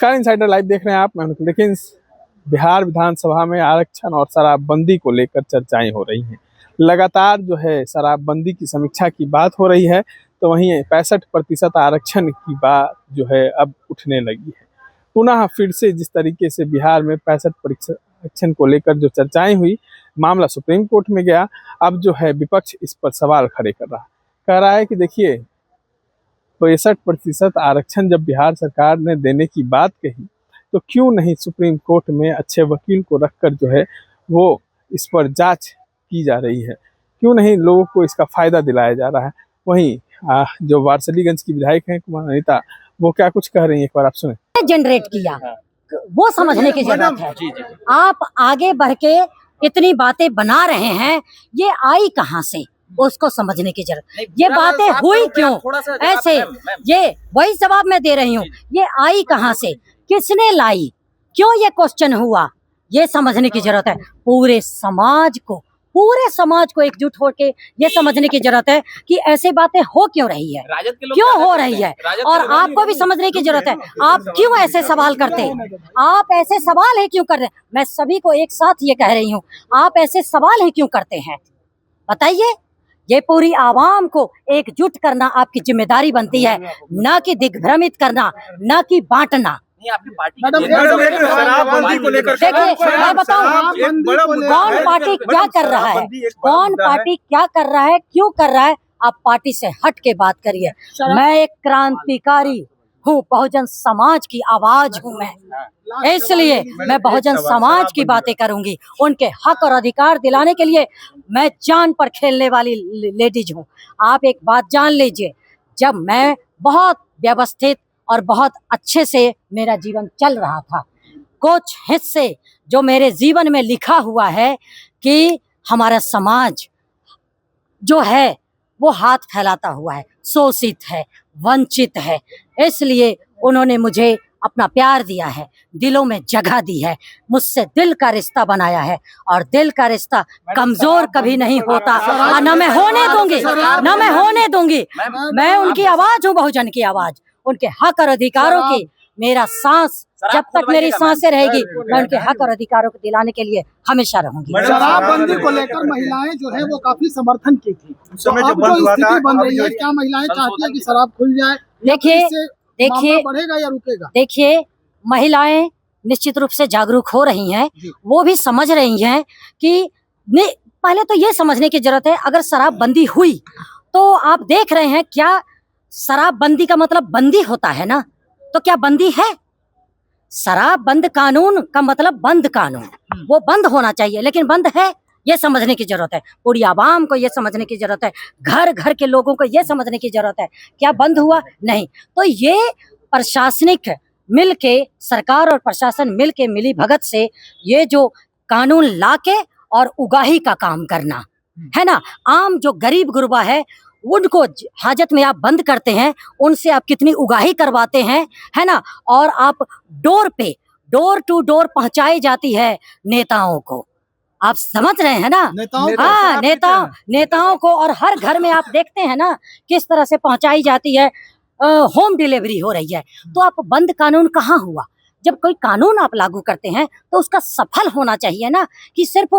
Insider live देख रहे हैं आप। मैं लेकिन बिहार विधानसभा में आरक्षण और शराबबंदी को लेकर चर्चाएं हो रही हैं। लगातार जो है शराबबंदी की समीक्षा की बात हो रही है, तो वहीं 65% आरक्षण की बात जो है अब उठने लगी है। पुनः फिर से जिस तरीके से बिहार में 65% आरक्षण को लेकर जो चर्चाएं हुई, मामला सुप्रीम कोर्ट में गया। अब जो है विपक्ष इस पर सवाल खड़े कर रहा है, कह रहा है कि देखिए 65% आरक्षण जब बिहार सरकार ने देने की बात कही, तो क्यों नहीं सुप्रीम कोर्ट में अच्छे वकील को रखकर जो है वो इस पर जांच की जा रही है, क्यों नहीं लोगों को इसका फायदा दिलाया जा रहा है। वहीं जो वारसलीगंज की विधायक हैं कुमार अनीता, वो क्या कुछ कह रही हैं, एक बार आप सुने। जनरेट किया वो समझने की जरूरत है। आप आगे बढ़ के इतनी बातें बना रहे हैं, ये आई कहाँ से, उसको समझने की जरूरत। ये बातें हुई क्यों ऐसे, ये वही जवाब मैं दे रही हूँ। ये आई कहाँ से, किसने लाई, क्यों ये क्वेश्चन हुआ, ये समझने की जरूरत है। पूरे समाज को एकजुट होके ये समझने की जरूरत है कि ऐसे बातें हो क्यों रही है, क्यों हो रही है। और आपको भी समझने की जरूरत है, आप क्यों ऐसे सवाल करते हैं, आप ऐसे सवाल है क्यों कर रहे हैं। मैं सभी को एक साथ ये कह रही हूँ, आप ऐसे सवाल है क्यों करते हैं, बताइए। ये पूरी आवाम को एकजुट करना आपकी जिम्मेदारी बनती है, ना कि दिग्भ्रमित करना, ना कि बांटना। आपकी पार्टी शराबबंदी को लेकर देखिए मैं बताऊं कौन पार्टी क्या कर रहा है, कौन पार्टी क्या कर रहा है, क्यों कर रहा है। आप पार्टी से हट के बात करिए। मैं एक क्रांतिकारी हूँ, बहुजन समाज की आवाज हूँ मैं, इसलिए मैं बहुजन समाज की बातें करूंगी। उनके हक और अधिकार दिलाने के लिए मैं जान पर खेलने वाली लेडीज हूँ। आप एक बात जान लीजिए, जब मैं बहुत व्यवस्थित और बहुत अच्छे से मेरा जीवन चल रहा था, कुछ हिस्से जो मेरे जीवन में लिखा हुआ है कि हमारा समाज जो है वो हाथ फैलाता हुआ है, शोषित है, वंचित है, इसलिए उन्होंने मुझे अपना प्यार दिया है, दिलों में जगह दी है, मुझसे दिल का रिश्ता बनाया है। और दिल का रिश्ता कमजोर कभी नहीं होता, और न मैं होने दूंगी, न मैं होने दूंगी। मैं उनकी आवाज हूँ, बहुजन की आवाज, उनके हक और अधिकारों की मेरा सांस, जब तक मेरी सांसें रहेगी मैं उनके हक और अधिकारों को दिलाने के लिए हमेशा रहूंगी। शराबबंदी को लेकर महिलाएं जो है वो काफी समर्थन की थी, तो अब जो स्थिति बन रही है, क्या महिलाएं चाहती है कि शराब खुल जाए? देखिए बढ़ेगा या रुकेगा? देखिए महिलाएं निश्चित रूप से जागरूक हो रही हैं, वो भी समझ रही हैं कि पहले तो ये समझने की जरूरत है, अगर शराबबंदी हुई तो आप देख रहे हैं क्या शराबबंदी का मतलब बंदी होता है ना, तो क्या बंदी है? शराब बंद कानून का मतलब बंद कानून, वो बंद होना चाहिए, लेकिन बंद है, ये समझने की जरूरत है। पूरी आवाम को ये समझने की जरूरत है, घर घर के लोगों को ये समझने की जरूरत है। क्या बंद हुआ? नहीं। तो ये प्रशासनिक मिलके, सरकार और प्रशासन मिलके मिली भगत से ये जो कानून लाके और उगाही का काम करना है ना, आम जो गरीब गुरबा है उनको हाजत में आप बंद करते हैं, उनसे आप कितनी उगाही करवाते हैं, है ना। और आप डोर टू डोर पहुंचाई जाती है नेताओं को, आप समझ रहे हैं ना। हाँ, नेताओं को, और हर घर में आप देखते हैं ना किस तरह से पहुंचाई जाती है, होम डिलीवरी हो रही है। तो आप बंद कानून कहाँ हुआ? जब कोई कानून आप लागू करते हैं तो उसका सफल होना चाहिए ना, कि सिर्फ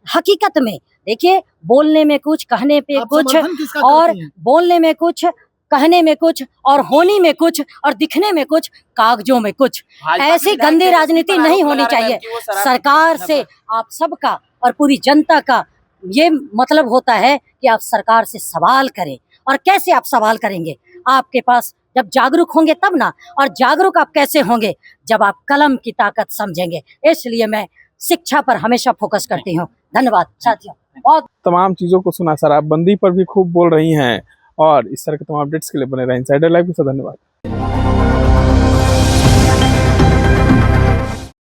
हकीकत में। देखिए बोलने में कुछ, कहने पे कुछ, और बोलने में कुछ, कहने में कुछ, और होने में कुछ, और दिखने में कुछ, कागजों में कुछ। ऐसी गंदी राजनीति नहीं होनी चाहिए। सरकार से आप सबका और पूरी जनता का ये मतलब होता है कि आप सरकार से सवाल करें। और कैसे आप सवाल करेंगे? आपके पास जब जागरूक होंगे तब ना। और जागरूक आप कैसे होंगे? जब आप कलम की ताकत समझेंगे। इसलिए मैं शिक्षा पर हमेशा फोकस करती हूँ। धन्यवाद साथियों। बहुत तमाम चीजों को सुना, शराबबंदी पर भी खूब बोल रही हैं, और इस तरह के तमाम अपडेट्स के लिए बने रहें इनसाइडर लाइव के साथ। धन्यवाद।